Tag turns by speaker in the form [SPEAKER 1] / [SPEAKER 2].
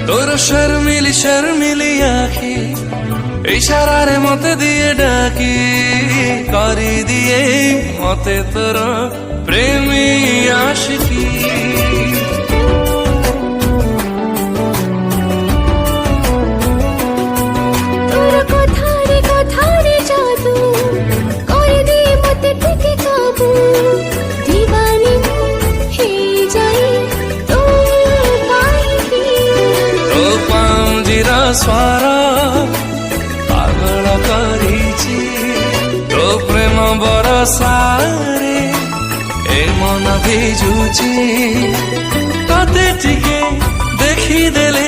[SPEAKER 1] তোর শর্মিলি আখি ইশারারে মতে দিয়ে ডাকি করি দিয়ে মতে তোর প্রেমী আশিকি। ସ୍ୱର ପାଗଳ କରିଛି ତୋ ପ୍ରେମ ବରସାରେ ଏ ମନ ଭିଜୁଛି ତତେ ଟିକେ ଦେଖିଦେଲେ